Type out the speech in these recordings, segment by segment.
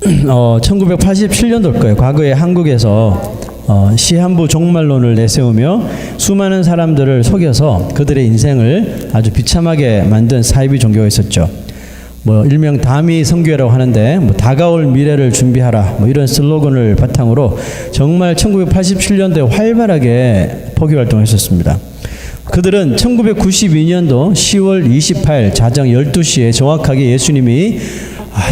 1987년도일 거예요. 과거에 한국에서 시한부 종말론을 내세우며 수많은 사람들을 속여서 그들의 인생을 아주 비참하게 만든 사이비 종교가 있었죠. 일명 다미 선교회라고 하는데 다가올 미래를 준비하라 이런 슬로건을 바탕으로 정말 1987년도에 활발하게 포교 활동을 했었습니다. 그들은 1992년도 10월 28일 자정 12시에 정확하게 예수님이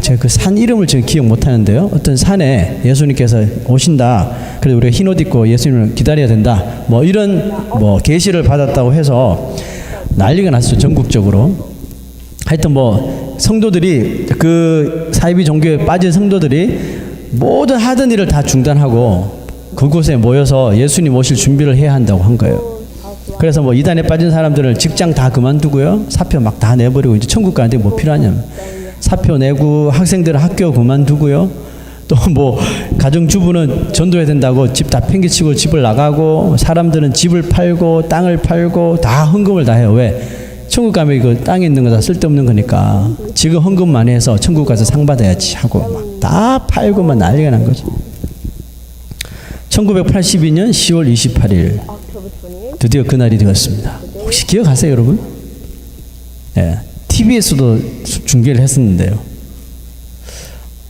제가 그 산 이름을 지금 기억 못하는데요. 어떤 산에 예수님께서 오신다. 그래서 우리가 흰 옷 입고 예수님을 기다려야 된다. 이런 계시를 받았다고 해서 난리가 났어요. 전국적으로. 하여튼 성도들이 그 사이비 종교에 빠진 성도들이 모든 하던 일을 다 중단하고 그곳에 모여서 예수님 오실 준비를 해야 한다고 한 거예요. 그래서 이단에 빠진 사람들은 직장 다 그만두고요. 사표 막 다 내버리고 이제 천국 가는데 뭐 필요하냐면 사표 내고 학생들은 학교 그만두고요. 또 가정주부는 전도해야 된다고 집 다 팽개치고 집을 나가고 사람들은 집을 팔고 땅을 팔고 다 헌금을 다 해요. 왜? 천국 가면 그 땅에 있는 거 다 쓸데없는 거니까 지금 헌금만 해서 천국 가서 상 받아야지 하고 막 다 팔고 막 난리가 난 거죠. 1982년 10월 28일 드디어 그날이 되었습니다. 혹시 기억하세요, 여러분? 네, TV에서도 중계를 했었는데요.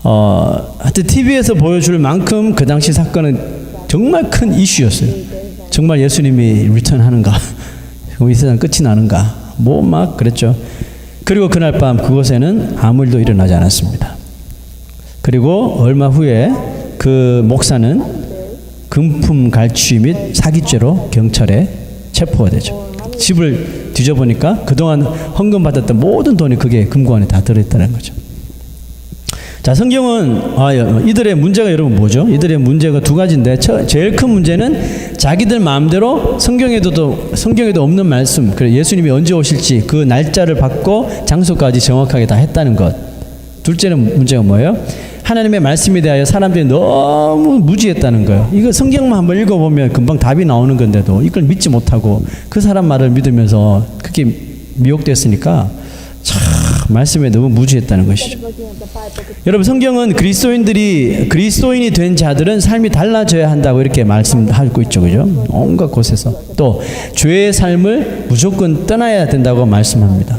하여튼 TV에서 보여줄 만큼 그 당시 사건은 정말 큰 이슈였어요. 정말 예수님이 리턴하는가? 이 세상 끝이 나는가? 막 그랬죠. 그리고 그날 밤 그곳에는 아무 일도 일어나지 않았습니다. 그리고 얼마 후에 그 목사는 금품 갈취 및 사기죄로 경찰에 체포가 되죠. 집을 뒤져보니까 그동안 헌금 받았던 모든 돈이 그게 금고 안에 다 들어있다는 거죠. 자, 성경은 이들의 문제가 여러분 뭐죠? 이들의 문제가 두 가지인데 제일 큰 문제는 자기들 마음대로 성경에도 없는 말씀, 그래 예수님이 언제 오실지 그 날짜를 받고 장소까지 정확하게 다 했다는 것. 둘째는 문제가 뭐예요? 하나님의 말씀에 대하여 사람들이 너무 무지했다는 거예요. 이거 성경만 한번 읽어보면 금방 답이 나오는 건데도 이걸 믿지 못하고 그 사람 말을 믿으면서 그렇게 미혹됐으니까 참 말씀에 너무 무지했다는 것이죠. 여러분, 성경은 그리스도인이 된 자들은 삶이 달라져야 한다고 이렇게 말씀하고 있죠. 그죠? 온갖 곳에서. 또 죄의 삶을 무조건 떠나야 된다고 말씀합니다.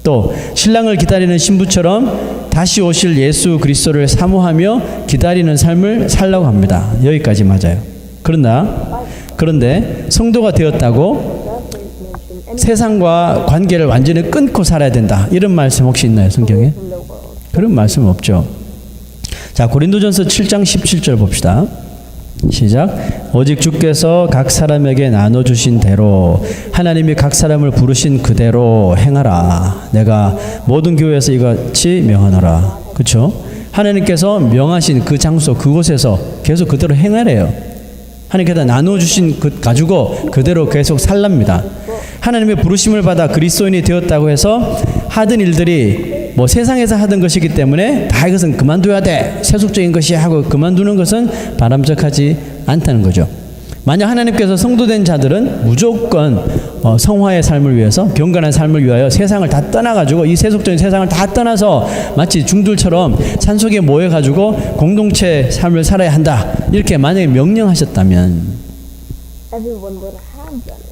또 신랑을 기다리는 신부처럼 다시 오실 예수 그리스도를 사모하며 기다리는 삶을 살라고 합니다. 여기까지 맞아요. 그런데 성도가 되었다고 세상과 관계를 완전히 끊고 살아야 된다. 이런 말씀 혹시 있나요, 성경에? 그런 말씀 없죠. 자, 고린도전서 7장 17절 봅시다. 시작. 오직 주께서 각 사람에게 나눠주신 대로 하나님이 각 사람을 부르신 그대로 행하라. 내가 모든 교회에서 이같이 명하노라. 그렇죠? 하나님께서 명하신 그 장소 그곳에서 계속 그대로 행하래요. 하나님께서 나눠주신 것 가지고 그대로 계속 살랍니다. 하나님의 부르심을 받아 그리스도인이 되었다고 해서 하던 일들이 세상에서 하던 것이기 때문에 다 이것은 그만둬야 돼, 세속적인 것이야 하고 그만두는 것은 바람직하지 않다는 거죠. 만약 하나님께서 성도된 자들은 무조건 성화의 삶을 위해서, 경건한 삶을 위하여 세상을 다 떠나가지고 이 세속적인 세상을 다 떠나서 마치 중들처럼 산속에 모여가지고 공동체 삶을 살아야 한다, 이렇게 만약에 명령하셨다면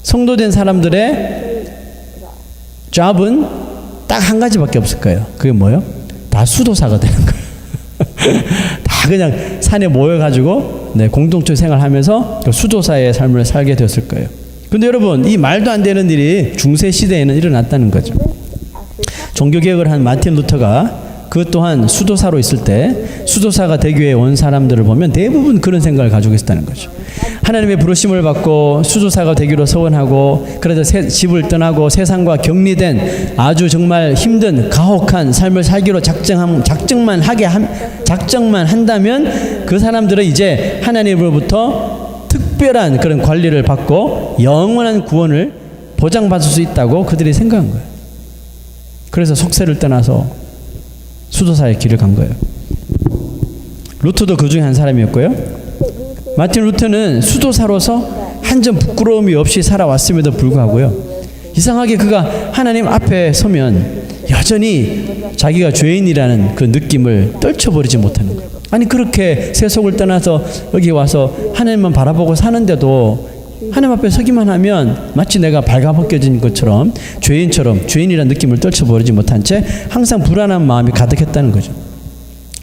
성도된 사람들의 잡은 딱 한 가지밖에 없을 거예요. 그게 뭐예요? 다 수도사가 되는 거예요. 다 그냥 산에 모여가지고 공동체 생활하면서 그 수도사의 삶을 살게 되었을 거예요. 근데 여러분, 이 말도 안 되는 일이 중세 시대에는 일어났다는 거죠. 종교개혁을 한 마틴 루터가 그 또한 수도사로 있을 때 수도사가 되기 위해 온 사람들을 보면 대부분 그런 생각을 가지고 있었다는 거죠. 하나님의 부르심을 받고 수도사가 되기로 소원하고 그래서 집을 떠나고 세상과 격리된 아주 정말 힘든 가혹한 삶을 살기로 작정만 한다면 그 사람들은 이제 하나님으로부터 특별한 그런 관리를 받고 영원한 구원을 보장받을 수 있다고 그들이 생각한 거예요. 그래서 속세를 떠나서 수도사의 길을 간 거예요. 루터도 그 중에 한 사람이었고요. 마틴 루터는 수도사로서 한 점 부끄러움이 없이 살아왔음에도 불구하고요, 이상하게 그가 하나님 앞에 서면 여전히 자기가 죄인이라는 그 느낌을 떨쳐버리지 못하는 거예요. 아니 그렇게 세속을 떠나서 여기 와서 하나님만 바라보고 사는데도 하나님 앞에 서기만 하면 마치 내가 발가벗겨진 것처럼 죄인이라는 느낌을 떨쳐버리지 못한 채 항상 불안한 마음이 가득했다는 거죠.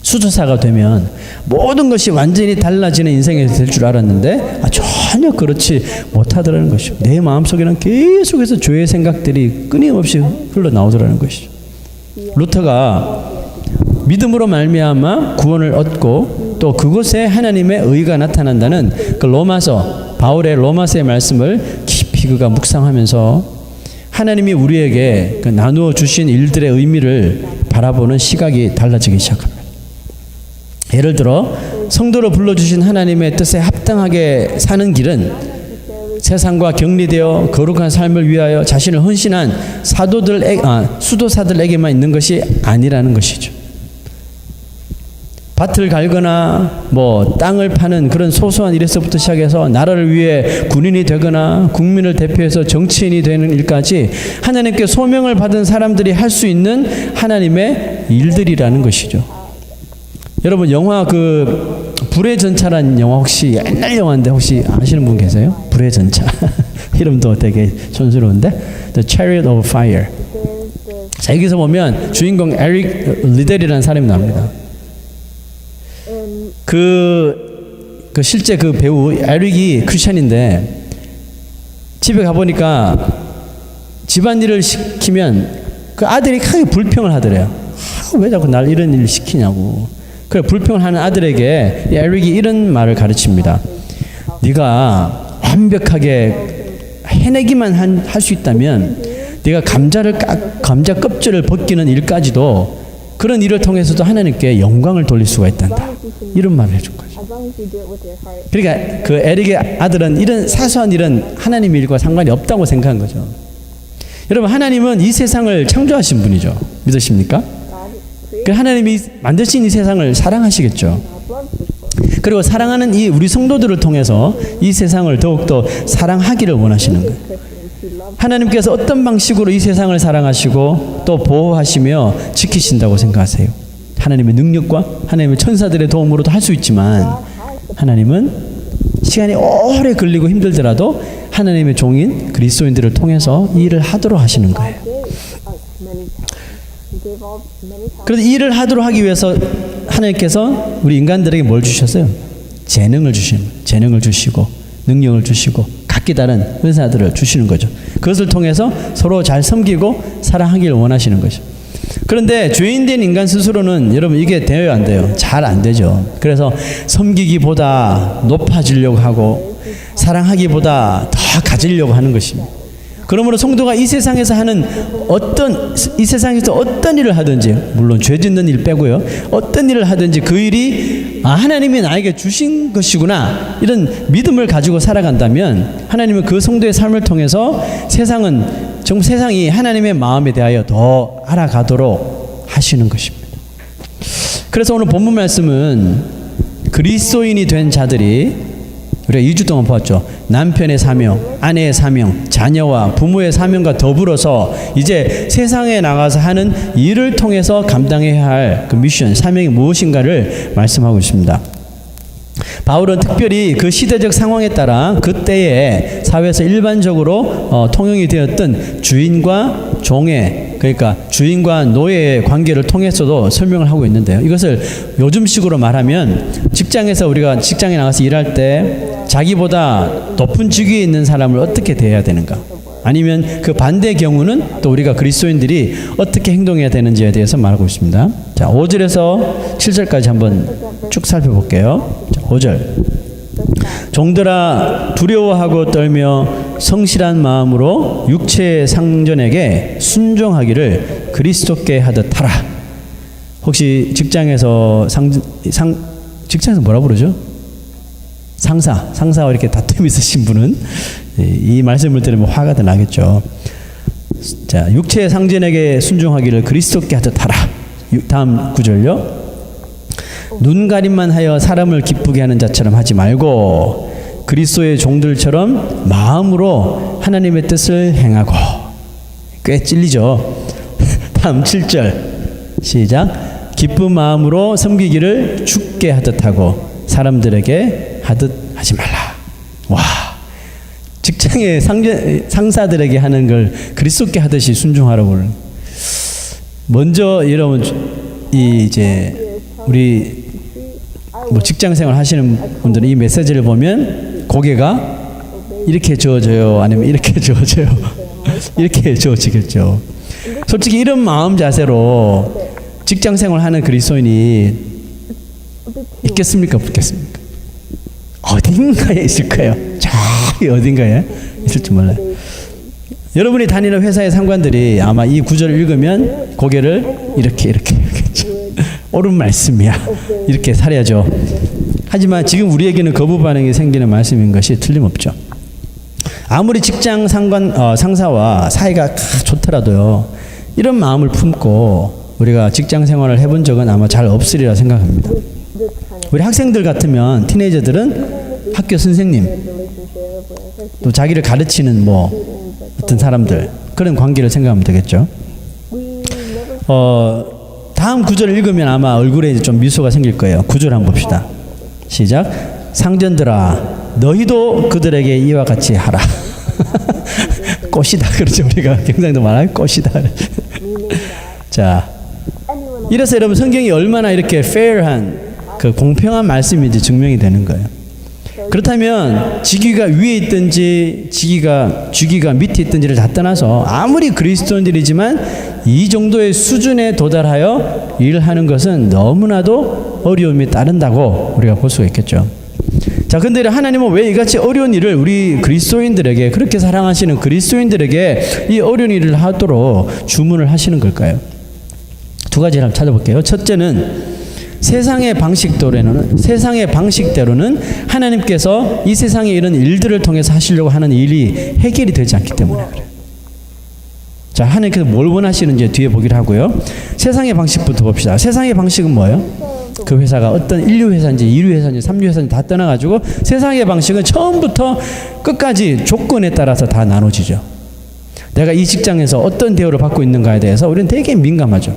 수도사가 되면 모든 것이 완전히 달라지는 인생이 될 줄 알았는데 전혀 그렇지 못하더라는 것이죠. 내 마음속에는 계속해서 죄의 생각들이 끊임없이 흘러나오더라는 것이죠. 루터가 믿음으로 말미암아 구원을 얻고 또 그곳에 하나님의 의가 나타난다는 그 바울의 로마서의 말씀을 깊이 그가 묵상하면서 하나님이 우리에게 그 나누어 주신 일들의 의미를 바라보는 시각이 달라지기 시작합니다. 예를 들어 성도로 불러주신 하나님의 뜻에 합당하게 사는 길은 세상과 격리되어 거룩한 삶을 위하여 자신을 헌신한 수도사들에게만 있는 것이 아니라는 것이죠. 밭을 갈거나 땅을 파는 그런 소소한 일에서부터 시작해서 나라를 위해 군인이 되거나 국민을 대표해서 정치인이 되는 일까지 하나님께 소명을 받은 사람들이 할 수 있는 하나님의 일들이라는 것이죠. 여러분 영화 불의 전차라는 영화 혹시 옛날 영화인데 혹시 아시는 분 계세요? 불의 전차. 이름도 되게 촌스러운데 The Chariot of Fire. 자, 여기서 보면 주인공 에릭 리델이라는 사람이 나옵니다. 실제 그 배우 에릭이 크리스찬인데 집에 가보니까 집안일을 시키면 그 아들이 크게 불평을 하더래요. 왜 자꾸 날 이런 일을 시키냐고. 그래 불평을 하는 아들에게 에릭이 이런 말을 가르칩니다. 네가 완벽하게 해내기만 할 수 있다면 네가 감자 껍질을 벗기는 일까지도 그런 일을 통해서도 하나님께 영광을 돌릴 수가 있단다. 이런 말을 해준 거죠. 그러니까 그 에릭의 아들은 이런 사소한 일은 하나님 일과 상관이 없다고 생각한 거죠. 여러분 하나님은 이 세상을 창조하신 분이죠. 믿으십니까? 하나님이 만드신 이 세상을 사랑하시겠죠. 그리고 사랑하는 우리 성도들을 통해서 이 세상을 더욱더 사랑하기를 원하시는 거예요. 하나님께서 어떤 방식으로 이 세상을 사랑하시고 또 보호하시며 지키신다고 생각하세요? 하나님의 능력과 하나님의 천사들의 도움으로도 할 수 있지만 하나님은 시간이 오래 걸리고 힘들더라도 하나님의 종인 그리스도인들을 통해서 이 일을 하도록 하시는 거예요. 그래서 이 일을 하도록 하기 위해서 하나님께서 우리 인간들에게 뭘 주셨어요? 재능을 주시고 능력을 주시고 각기 다른 은사들을 주시는 거죠. 그것을 통해서 서로 잘 섬기고 사랑하기를 원하시는 거죠. 그런데 죄인된 인간 스스로는 여러분 이게 돼요 안 돼요? 잘 안 되죠. 그래서 섬기기보다 높아지려고 하고 사랑하기보다 더 가지려고 하는 것입니다. 그러므로 성도가 이 세상에서 어떤 일을 하든지, 물론 죄 짓는 일 빼고요, 어떤 일을 하든지 그 일이 하나님이 나에게 주신 것이구나 이런 믿음을 가지고 살아간다면 하나님은 그 성도의 삶을 통해서 세상이 하나님의 마음에 대하여 더 알아가도록 하시는 것입니다. 그래서 오늘 본문 말씀은 그리스도인이 된 자들이 우리가 2주 동안 보았죠. 남편의 사명, 아내의 사명, 자녀와 부모의 사명과 더불어서 이제 세상에 나가서 하는 일을 통해서 감당해야 할 그 미션, 사명이 무엇인가를 말씀하고 있습니다. 바울은 특별히 그 시대적 상황에 따라 그때의 사회에서 일반적으로 통용이 되었던 주인과 종의, 그러니까 주인과 노예의 관계를 통해서도 설명을 하고 있는데요. 이것을 요즘식으로 말하면 우리가 직장에 나가서 일할 때 자기보다 높은 직위에 있는 사람을 어떻게 대해야 되는가, 아니면 그 반대의 경우는 또 우리가 그리스도인들이 어떻게 행동해야 되는지에 대해서 말하고 있습니다. 자, 5절에서 7절까지 한번 쭉 살펴볼게요. 자, 5절. 종들아 두려워하고 떨며 성실한 마음으로 육체의 상전에게 순종하기를 그리스도께 하듯 하라. 혹시 직장에서 직장에서 뭐라 부르죠? 상사와 이렇게 다툼이 있으신 분은 이 말씀을 들으면 화가 더 나겠죠. 자, 육체의 상전에게 순종하기를 그리스도께 하듯 하라. 다음 구절요. 눈가림만 하여 사람을 기쁘게 하는 자처럼 하지 말고 그리스도의 종들처럼 마음으로 하나님의 뜻을 행하고. 꽤 찔리죠. 다음 7절 시작. 기쁜 마음으로 섬기기를 주께 하듯 하고 사람들에게 하듯 하지 말라. 와, 직장의 상사들에게 하는 걸 그리스도께 하듯이 순종하라고. 먼저 여러분 이제 우리 뭐 직장생활 하시는 분들은 이 메시지를 보면 고개가 이렇게 저어져요, 아니면 이렇게 저어져요? 이렇게 저어지겠죠. 솔직히 이런 마음 자세로 직장생활 하는 그리스도인이 있겠습니까, 없겠습니까? 어딘가에 있을 거예요. 저기 어딘가에 있을지 몰라요. 여러분이 다니는 회사의 상관들이 아마 이 구절을 읽으면 고개를 이렇게 옳은 말씀이야 이렇게 살아야죠. 하지만 지금 우리에게는 거부 반응이 생기는 말씀인 것이 틀림없죠. 아무리 직장 상사와 사이가 좋더라도요, 이런 마음을 품고 우리가 직장 생활을 해본 적은 아마 잘 없으리라 생각합니다. 우리 학생들 같으면, 티네이저들은 학교 선생님, 또 자기를 가르치는 뭐 어떤 사람들, 그런 관계를 생각하면 되겠죠. 다음 구절을 읽으면 아마 얼굴에 좀 미소가 생길 거예요. 구절 한번 봅시다. 시작. 상전들아, 너희도 그들에게 이와 같이 하라. 꽃이다 그러죠. 우리가 경상도 말하면 꽃이다. 자, 이래서 여러분 성경이 얼마나 이렇게 fair한 그 공평한 말씀인지 증명이 되는 거예요. 그렇다면 지기가 위에 있든지 주기가 밑에 있든지를 다 떠나서 아무리 그리스도인들이지만 이 정도의 수준에 도달하여 일하는 것은 너무나도 어려움이 따른다고 우리가 볼 수가 있겠죠. 자, 근데 하나님은 왜 이같이 어려운 일을 우리 그리스도인들에게, 그렇게 사랑하시는 그리스도인들에게 이 어려운 일을 하도록 주문을 하시는 걸까요? 두 가지를 한번 찾아볼게요. 첫째는 세상의 방식대로는 하나님께서 이 세상에 이런 일들을 통해서 하시려고 하는 일이 해결이 되지 않기 때문에 그래요. 자, 하나님께서 뭘 원하시는지 뒤에 보기로 하고요. 세상의 방식부터 봅시다. 세상의 방식은 뭐예요? 그 회사가 어떤 1류 회사인지 2류 회사인지 3류 회사인지 다 떠나가지고 세상의 방식은 처음부터 끝까지 조건에 따라서 다 나눠지죠. 내가 이 직장에서 어떤 대우를 받고 있는가에 대해서 우리는 되게 민감하죠.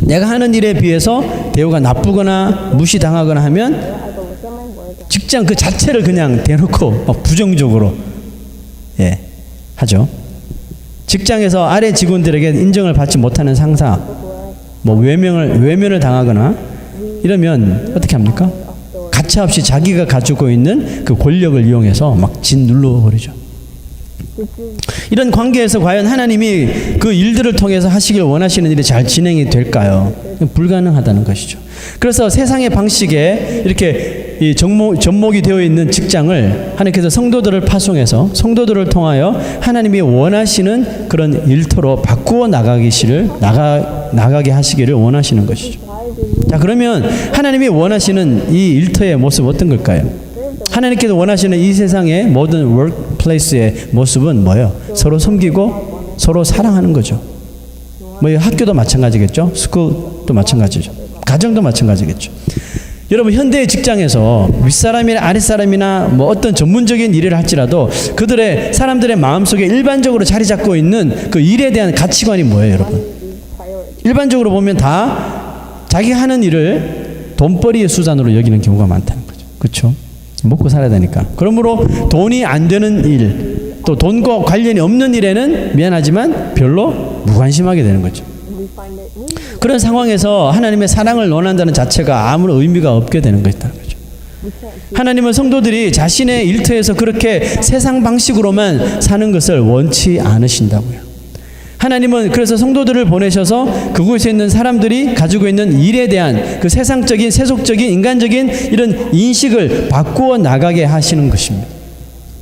내가 하는 일에 비해서 대우가 나쁘거나 무시당하거나 하면 직장 그 자체를 그냥 대놓고 부정적으로 하죠. 직장에서 아래 직원들에게 인정을 받지 못하는 상사, 뭐 외면을 당하거나 이러면 어떻게 합니까? 가차없이 자기가 가지고 있는 그 권력을 이용해서 막 짓눌러 버리죠. 이런 관계에서 과연 하나님이 그 일들을 통해서 하시길 원하시는 일이 잘 진행이 될까요? 불가능하다는 것이죠. 그래서 세상의 방식에 이렇게 이 접목이 되어 있는 직장을 하나님께서 성도들을 파송해서 성도들을 통하여 하나님이 원하시는 그런 일터로 바꾸어 나가게 하시기를 원하시는 것이죠. 자, 그러면 하나님이 원하시는 이 일터의 모습 어떤 걸까요? 하나님께서 원하시는 이 세상의 모든 워크플레이스의 모습은 뭐예요? 서로 섬기고 서로 사랑하는 거죠. 뭐 학교도 마찬가지겠죠. 스쿨도 마찬가지죠. 가정도 마찬가지겠죠. 여러분, 현대의 직장에서 윗사람이나 아랫사람이나 뭐 어떤 전문적인 일을 할지라도 그들의 사람들의 마음속에 일반적으로 자리 잡고 있는 그 일에 대한 가치관이 뭐예요, 여러분? 일반적으로 보면 다 자기 하는 일을 돈벌이의 수단으로 여기는 경우가 많다는 거죠. 그렇죠? 먹고 살아야 되니까. 그러므로 돈이 안 되는 일, 또 돈과 관련이 없는 일에는 미안하지만 별로 무관심하게 되는 거죠. 그런 상황에서 하나님의 사랑을 논한다는 자체가 아무런 의미가 없게 되는 것이라는 거죠. 하나님은 성도들이 자신의 일터에서 그렇게 세상 방식으로만 사는 것을 원치 않으신다고요. 하나님은 그래서 성도들을 보내셔서 그곳에 있는 사람들이 가지고 있는 일에 대한 그 세상적인, 세속적인, 인간적인 이런 인식을 바꾸어 나가게 하시는 것입니다.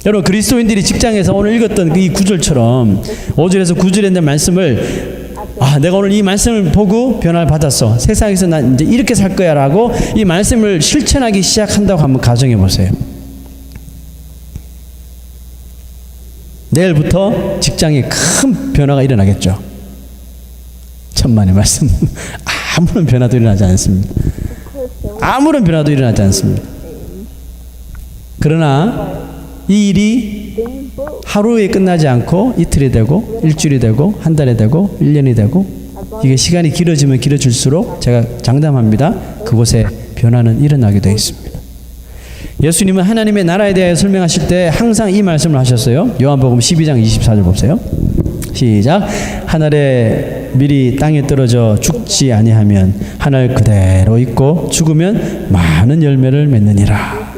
여러분, 그리스도인들이 직장에서 오늘 읽었던 이 구절처럼 5절에서 9절에 있는 말씀을 내가 오늘 이 말씀을 보고 변화를 받았어. 세상에서 난 이제 이렇게 살 거야 라고 이 말씀을 실천하기 시작한다고 한번 가정해 보세요. 내일부터 직장에 큰 변화가 일어나겠죠. 천만의 말씀. 아무런 변화도 일어나지 않습니다. 아무런 변화도 일어나지 않습니다. 그러나 이 일이 하루에 끝나지 않고 이틀이 되고 일주일이 되고 한 달이 되고 1년이 되고 이게 시간이 길어지면 길어질수록 제가 장담합니다. 그곳에 변화는 일어나게 되어 있습니다. 예수님은 하나님의 나라에 대해 설명하실 때 항상 이 말씀을 하셨어요. 요한복음 12장 24절 보세요. 시작. 하늘에 밀이 땅에 떨어져 죽지 아니하면 하늘 그대로 있고 죽으면 많은 열매를 맺느니라.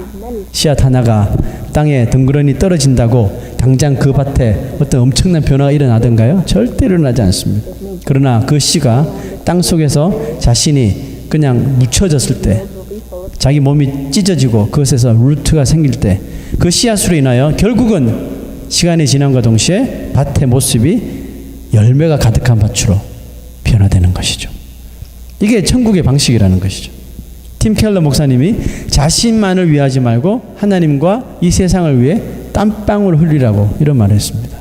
씨앗 하나가 땅에 덩그러니 떨어진다고 당장 그 밭에 어떤 엄청난 변화가 일어나던가요? 절대 일어나지 않습니다. 그러나 그 씨가 땅 속에서 자신이 그냥 묻혀졌을 때, 자기 몸이 찢어지고 그것에서 루트가 생길 때, 그 씨앗으로 인하여 결국은 시간이 지남과 동시에 밭의 모습이 열매가 가득한 밭으로 변화되는 것이죠. 이게 천국의 방식이라는 것이죠. 팀 켈러 목사님이 자신만을 위하지 말고 하나님과 이 세상을 위해 땀방울 흘리라고 이런 말을 했습니다.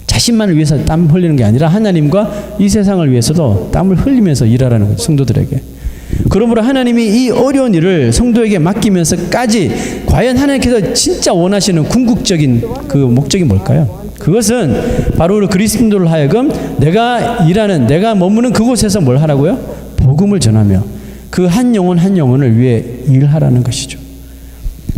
자신만을 위해서 땀 흘리는 게 아니라 하나님과 이 세상을 위해서도 땀을 흘리면서 일하라는 거죠. 성도들에게. 그러므로 하나님이 이 어려운 일을 성도에게 맡기면서까지 과연 하나님께서 진짜 원하시는 궁극적인 그 목적이 뭘까요? 그것은 바로 그리스도를 하여금 내가 일하는, 내가 머무는 그곳에서 뭘 하라고요? 복음을 전하며 그 한 영혼 한 영혼을 위해 일하라는 것이죠.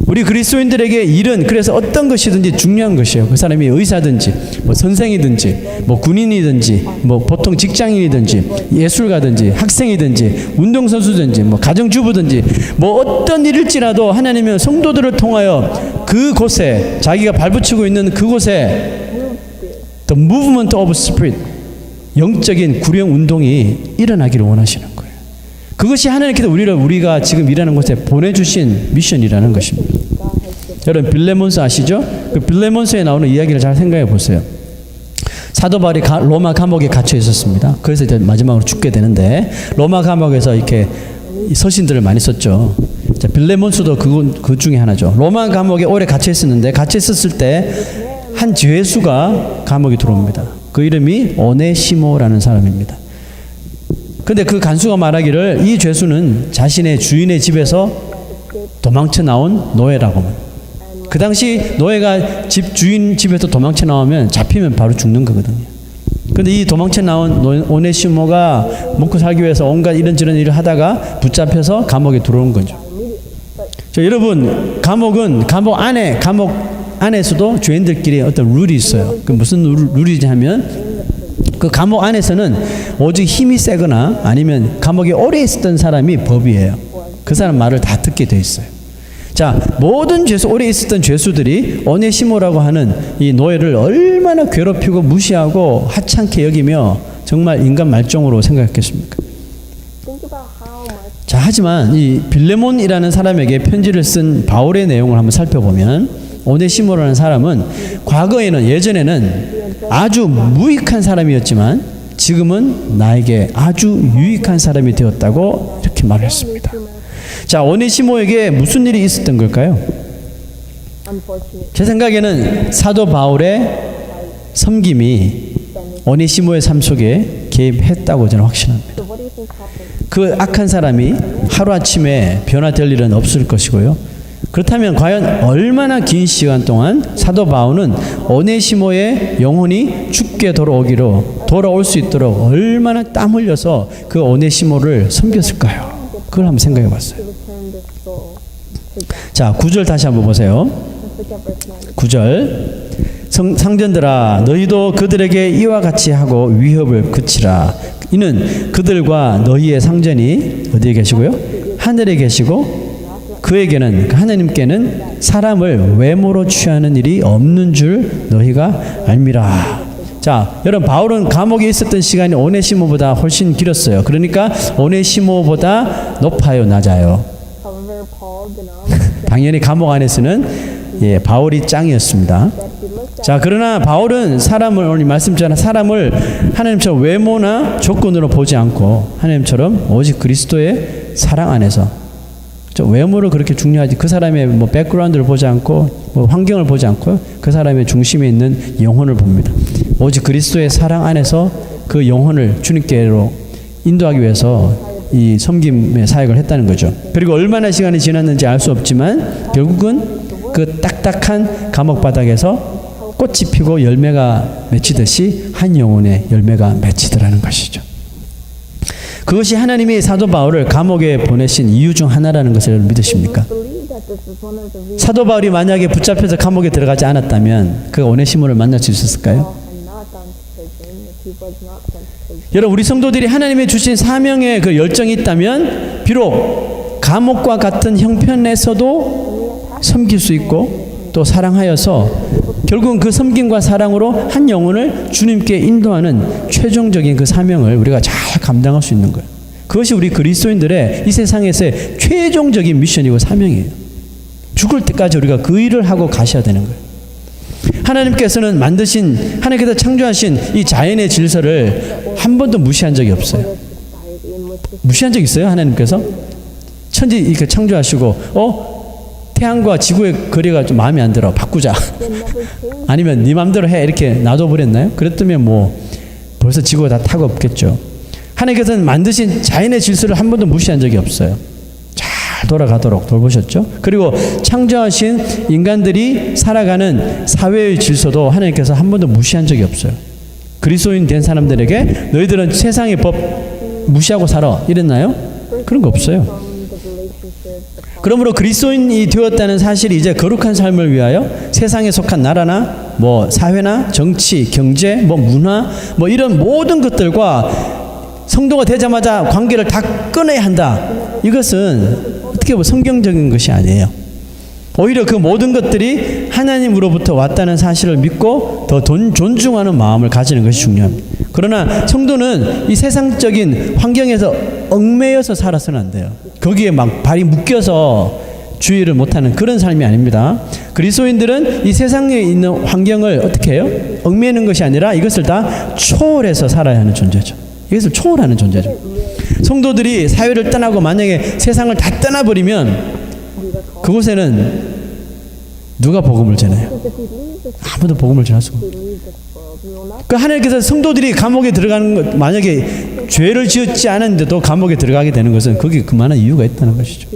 우리 그리스도인들에게 일은 그래서 어떤 것이든지 중요한 것이에요. 그 사람이 의사든지 뭐 선생이든지 뭐 군인이든지 뭐 보통 직장인이든지 예술가든지 학생이든지 운동선수든지 뭐 가정주부든지 뭐 어떤 일일지라도 하나님은 성도들을 통하여 그곳에 자기가 발붙이고 있는 그곳에 The movement of spirit, 영적인 구령 운동이 일어나기를 원하시는 거예요. 그것이 하나님께서 우리가 지금 일하는 곳에 보내주신 미션이라는 것입니다. 여러분 빌레몬스 아시죠? 그 빌레몬스에 나오는 이야기를 잘 생각해 보세요. 사도 바울이 로마 감옥에 갇혀 있었습니다. 그래서 이제 마지막으로 죽게 되는데 로마 감옥에서 이렇게 서신들을 많이 썼죠. 자, 빌레몬스도 그 중에 하나죠. 로마 감옥에 오래 갇혀 있었는데 갇혀 있었을 때 한 죄수가 감옥에 들어옵니다. 그 이름이 오네시모라는 사람입니다. 근데 그 간수가 말하기를 이 죄수는 자신의 주인의 집에서 도망쳐 나온 노예라고. 그 당시 노예가 주인 집에서 도망쳐 나오면 잡히면 바로 죽는 거거든요. 근데 이 도망쳐 나온 오네시모가 먹고 살기 위해서 온갖 이런저런 일을 하다가 붙잡혀서 감옥에 들어온 거죠. 자, 여러분 감옥 안에서도 죄인들끼리 어떤 룰이 있어요. 그 무슨 룰이지 하면 그 감옥 안에서는 오직 힘이 세거나 아니면 감옥에 오래 있었던 사람이 법이에요. 그 사람 말을 다 듣게 돼 있어요. 자, 모든 오래 있었던 죄수들이 오네시모라고 하는 이 노예를 얼마나 괴롭히고 무시하고 하찮게 여기며 정말 인간 말종으로 생각했겠습니까? 자, 하지만 이 빌레몬이라는 사람에게 편지를 쓴 바울의 내용을 한번 살펴보면 오네시모라는 사람은 과거에는 예전에는 아주 무익한 사람이었지만 지금은 나에게 아주 유익한 사람이 되었다고 이렇게 말했습니다. 자, 오네시모에게 무슨 일이 있었던 걸까요? 제 생각에는 사도 바울의 섬김이 오네시모의 삶 속에 개입했다고 저는 확신합니다. 그 악한 사람이 하루아침에 변화될 일은 없을 것이고요. 그렇다면 과연 얼마나 긴 시간 동안 사도 바울은 오네시모의 영혼이 죽게 돌아올 수 있도록 얼마나 땀 흘려서 그 오네시모를 섬겼을까요? 그걸 한번 생각해 봤어요. 자, 9절 다시 한번 보세요. 9절. 상전들아 너희도 그들에게 이와 같이 하고 위협을 그치라. 이는 그들과 너희의 상전이 어디에 계시고요? 하늘에 계시고 그에게는 하나님께는 사람을 외모로 취하는 일이 없는 줄 너희가 알미라. 자, 여러분 바울은 감옥에 있었던 시간이 오네시모보다 훨씬 길었어요. 그러니까 오네시모보다 높아요, 낮아요? 당연히 감옥 안에서는 바울이 짱이었습니다. 자, 그러나 바울은 오늘 말씀처럼 사람을 하나님처럼 외모나 조건으로 보지 않고 하나님처럼 오직 그리스도의 사랑 안에서 외모를 그렇게 중요하지 그 사람의 뭐 백그라운드를 보지 않고 뭐 환경을 보지 않고 그 사람의 중심에 있는 영혼을 봅니다. 오직 그리스도의 사랑 안에서 그 영혼을 주님께로 인도하기 위해서 이 섬김의 사역을 했다는 거죠. 그리고 얼마나 시간이 지났는지 알 수 없지만 결국은 그 딱딱한 감옥 바닥에서 꽃이 피고 열매가 맺히듯이 한 영혼의 열매가 맺히더라는 것이죠. 그것이 하나님이 사도 바울을 감옥에 보내신 이유 중 하나라는 것을 믿으십니까? 사도 바울이 만약에 붙잡혀서 감옥에 들어가지 않았다면 그가 오네시모를 만날 수 있었을까요? 여러분, 우리 성도들이 하나님이 주신 사명의 그 열정이 있다면 비록 감옥과 같은 형편에서도 섬길 수 있고 또 사랑하여서 결국은 그 섬김과 사랑으로 한 영혼을 주님께 인도하는 최종적인 그 사명을 우리가 잘 감당할 수 있는 거예요. 그것이 우리 그리스도인들의 이 세상에서의 최종적인 미션이고 사명이에요. 죽을 때까지 우리가 그 일을 하고 가셔야 되는 거예요. 하나님께서는 하나님께서 창조하신 이 자연의 질서를 한 번도 무시한 적이 없어요. 무시한 적 있어요? 하나님께서? 천지 이렇게 창조하시고 태양과 지구의 거리가 좀 마음에 안 들어. 바꾸자. 아니면 네 마음대로 해. 이렇게 놔둬버렸나요? 그랬다면 뭐 벌써 지구가 다 타고 없겠죠. 하나님께서는 만드신 자연의 질서를 한 번도 무시한 적이 없어요. 잘 돌아가도록 돌보셨죠. 그리고 창조하신 인간들이 살아가는 사회의 질서도 하나님께서 한 번도 무시한 적이 없어요. 그리스도인 된 사람들에게 너희들은 세상의 법 무시하고 살아 이랬나요? 그런 거 없어요. 그러므로 그리스도인이 되었다는 사실이 이제 거룩한 삶을 위하여 세상에 속한 나라나 뭐 사회나 정치, 경제, 뭐 문화, 뭐 이런 모든 것들과 성도가 되자마자 관계를 다 끊어야 한다. 이것은 어떻게 보면 성경적인 것이 아니에요. 오히려 그 모든 것들이 하나님으로부터 왔다는 사실을 믿고 더 존중하는 마음을 가지는 것이 중요합니다. 그러나 성도는 이 세상적인 환경에서 얽매여서 살아서는 안 돼요. 거기에 막 발이 묶여서 주의를 못하는 그런 삶이 아닙니다. 그리스도인들은 이 세상에 있는 환경을 어떻게 해요? 얽매이는 것이 아니라 이것을 다 초월해서 살아야 하는 존재죠. 이것을 초월하는 존재죠. 성도들이 사회를 떠나고 만약에 세상을 다 떠나버리면 그곳에는 누가 복음을 전해요? 아무도 복음을 전할 수가 없어요. 그 하나님께서 성도들이 감옥에 들어가는 것, 만약에 죄를 지었지 않았는데도 감옥에 들어가게 되는 것은 거기에 그만한 이유가 있다는 것이죠.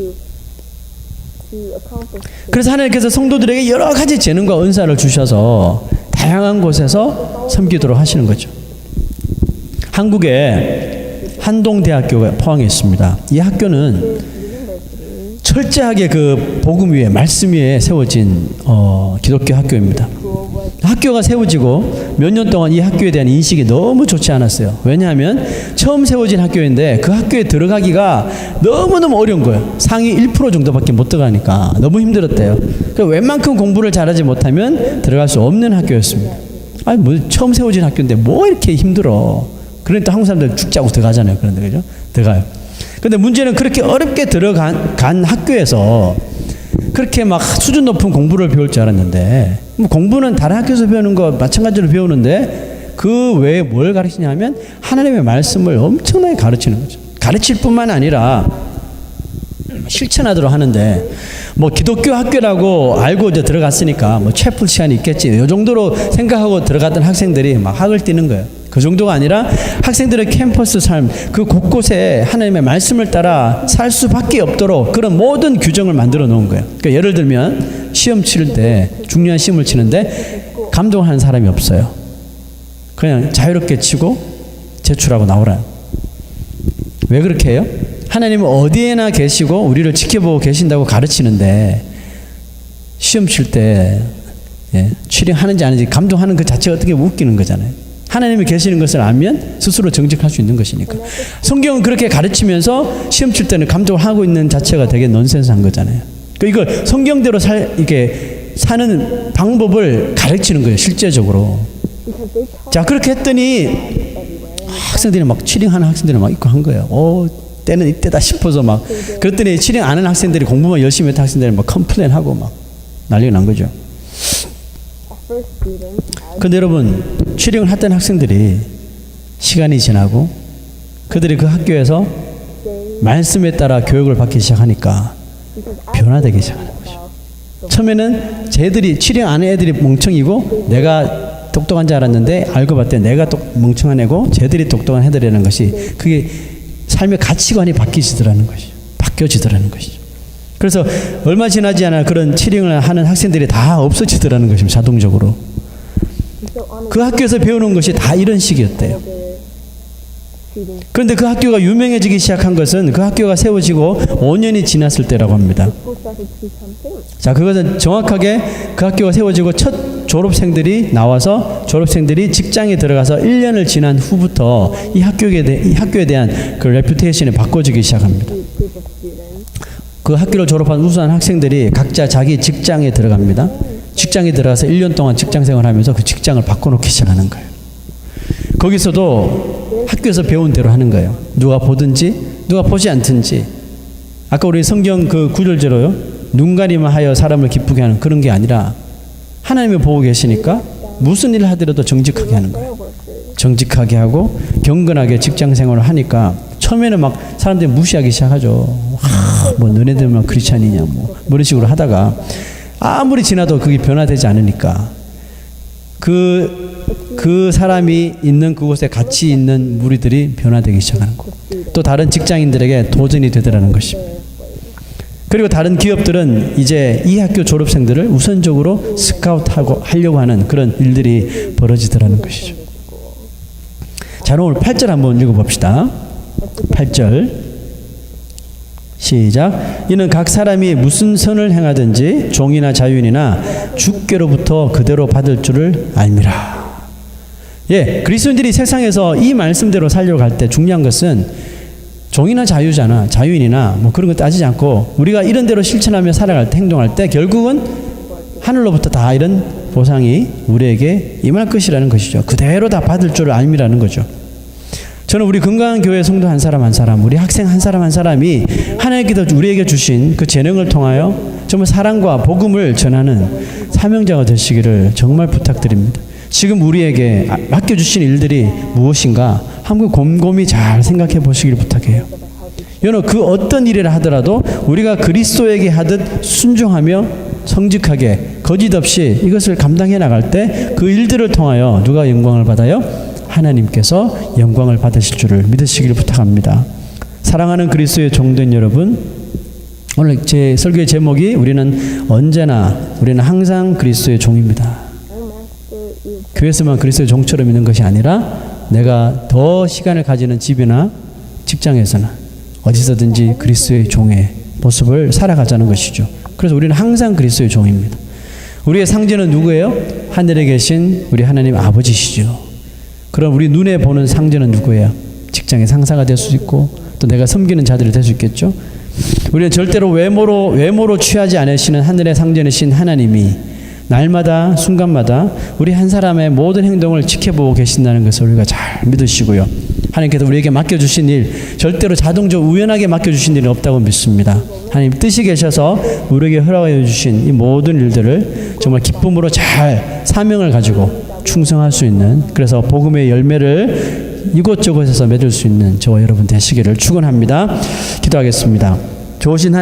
그래서 하나님께서 성도들에게 여러 가지 재능과 은사를 주셔서 다양한 곳에서 섬기도록 하시는 거죠. 한국에 한동대학교가 포항에 있습니다. 이 학교는 철저하게 그 복음 위에 말씀 위에 세워진 기독교 학교입니다. 학교가 세워지고 몇 년 동안 이 학교에 대한 인식이 너무 좋지 않았어요. 왜냐하면 처음 세워진 학교인데 그 학교에 들어가기가 너무너무 어려운 거예요. 상위 1% 정도밖에 못 들어가니까 너무 힘들었대요. 그러니까 웬만큼 공부를 잘하지 못하면 들어갈 수 없는 학교였습니다. 아니 뭐 처음 세워진 학교인데 뭐 이렇게 힘들어. 그러니까 한국 사람들 죽자고 들어가잖아요. 그런데 그죠? 들어가요. 근데 문제는 그렇게 어렵게 들어간 학교에서 그렇게 막 수준 높은 공부를 배울 줄 알았는데 뭐 공부는 다른 학교에서 배우는 거 마찬가지로 배우는데 그 외에 뭘 가르치냐면 하나님의 말씀을 엄청나게 가르치는 거죠. 가르칠 뿐만 아니라 실천하도록 하는데 뭐 기독교 학교라고 알고 이제 들어갔으니까 뭐 채플 시간이 있겠지 이 정도로 생각하고 들어갔던 학생들이 막 학을 띄는 거예요. 그 정도가 아니라 학생들의 캠퍼스 삶 그 곳곳에 하나님의 말씀을 따라 살 수밖에 없도록 그런 모든 규정을 만들어 놓은 거예요. 그러니까 예를 들면 시험 치를 때 중요한 시험을 치는데 감동하는 사람이 없어요. 그냥 자유롭게 치고 제출하고 나오라요. 왜 그렇게 해요? 하나님은 어디에나 계시고 우리를 지켜보고 계신다고 가르치는데 시험 칠 때 출행하는지 아닌지 감동하는 그 자체가 어떻게 웃기는 거잖아요. 하나님이 계시는 것을 알면 스스로 정직할 수 있는 것이니까. 성경은 그렇게 가르치면서 시험 칠 때는 감동을 하고 있는 자체가 되게 넌센스한 거잖아요. 그러니까 이걸 성경대로 이렇게 사는 방법을 가르치는 거예요. 실제적으로. 자 그렇게 했더니 학생들이 막 치링하는 학생들이 막 있고 한 거예요. 때는 이때다 싶어서 막 그랬더니 치링 안 하는 학생들이 공부만 열심히 했던 학생들이 막 컴플레인하고 막 난리가 난 거죠. 근데 여러분 치링을 했던 학생들이 시간이 지나고 그들이 그 학교에서 말씀에 따라 교육을 받기 시작하니까 변화되기 시작하는 거죠. 처음에는 쟤들이 치링 안 한 애들이 멍청이고 내가 똑똑한 줄 알았는데 알고 봤더니 내가 멍청한 애고 쟤들이 똑똑한 애들이라는 것이 그게 삶의 가치관이 바뀌어지더라는 것이죠. 그래서 얼마 지나지 않아 그런 치링을 하는 학생들이 다 없어지더라는 것입니다. 자동적으로. 그 학교에서 배우는 것이 다 이런 식이었대요. 그런데 그 학교가 유명해지기 시작한 것은 그 학교가 세워지고 5년이 지났을 때라고 합니다. 자, 그것은 정확하게 그 학교가 세워지고 첫 졸업생들이 나와서 졸업생들이 직장에 들어가서 1년을 지난 후부터 이 학교에 대한 그 레퓨테이션이 바꿔지기 시작합니다. 그 학교를 졸업한 우수한 학생들이 각자 자기 직장에 들어갑니다. 직장에 들어가서 1년 동안 직장 생활하면서 그 직장을 바꿔놓기 시작하는 거예요. 거기서도 학교에서 배운 대로 하는 거예요. 누가 보든지 누가 보지 않든지. 아까 우리 성경 그 구절대로요. 눈 가리만 하여 사람을 기쁘게 하는 그런 게 아니라 하나님이 보고 계시니까 무슨 일을 하더라도 정직하게 하는 거예요. 정직하게 하고 경건하게 직장 생활을 하니까 처음에는 막 사람들이 무시하기 시작하죠. 뭐 너네들만 크리스찬이냐 뭐 이런 식으로 하다가 아무리 지나도 그게 변화되지 않으니까 그 사람이 있는 그곳에 같이 있는 무리들이 변화되기 시작하는 거예요. 또 다른 직장인들에게 도전이 되더라는 것입니다. 그리고 다른 기업들은 이제 이 학교 졸업생들을 우선적으로 스카우트하고 하려고 하는 그런 일들이 벌어지더라는 것이죠. 자, 오늘 8절 한번 읽어봅시다. 8절 시작. 이는 각 사람이 무슨 선을 행하든지 종이나 자유인이나 주께로부터 그대로 받을 줄을 알미라. 예, 그리스도인들이 세상에서 이 말씀대로 살려고 할 때 중요한 것은 종이나 자유잖아. 자유인이나 뭐 그런 거 따지지 않고 우리가 이런 대로 실천하며 살아갈 때 행동할 때 결국은 하늘로부터 다 이런 보상이 우리에게 임할 것이라는 것이죠. 그대로 다 받을 줄을 알미라는 거죠. 저는 우리 건강한 교회 성도 한 사람 한 사람, 우리 학생 한 사람 한 사람이 하나님께서 우리에게 주신 그 재능을 통하여 정말 사랑과 복음을 전하는 사명자가 되시기를 정말 부탁드립니다. 지금 우리에게 맡겨주신 일들이 무엇인가 한번 곰곰이 잘 생각해 보시길 부탁해요. 여러분, 그 어떤 일이라 하더라도 우리가 그리스도에게 하듯 순종하며 성직하게 거짓 없이 이것을 감당해 나갈 때 그 일들을 통하여 누가 영광을 받아요? 하나님께서 영광을 받으실 줄을 믿으시기를 부탁합니다. 사랑하는 그리스도의 종된 여러분, 오늘 제 설교의 제목이 우리는 항상 그리스도의 종입니다. 교회에서만 그리스도의 종처럼 있는 것이 아니라 내가 더 시간을 가지는 집이나 직장에서나 어디서든지 그리스도의 종의 모습을 살아가자는 것이죠. 그래서 우리는 항상 그리스도의 종입니다. 우리의 상징은 누구예요? 하늘에 계신 우리 하나님 아버지시죠. 그럼 우리 눈에 보는 상징은 누구예요? 직장의 상사가 될 수 있고 또 내가 섬기는 자들이 될 수 있겠죠. 우리는 절대로 외모로 취하지 않으시는 하늘의 상징이신 하나님이 날마다 순간마다 우리 한 사람의 모든 행동을 지켜보고 계신다는 것을 우리가 잘 믿으시고요. 하나님께서 우리에게 맡겨주신 일, 절대로 자동적으로 우연하게 맡겨주신 일은 없다고 믿습니다. 하나님 뜻이 계셔서 우리에게 허락해 주신 이 모든 일들을 정말 기쁨으로 잘 사명을 가지고 충성할 수 있는, 그래서 복음의 열매를 이곳저곳에서 맺을 수 있는 저와 여러분 되시기를 축원합니다. 기도하겠습니다. 좋으신 하나님,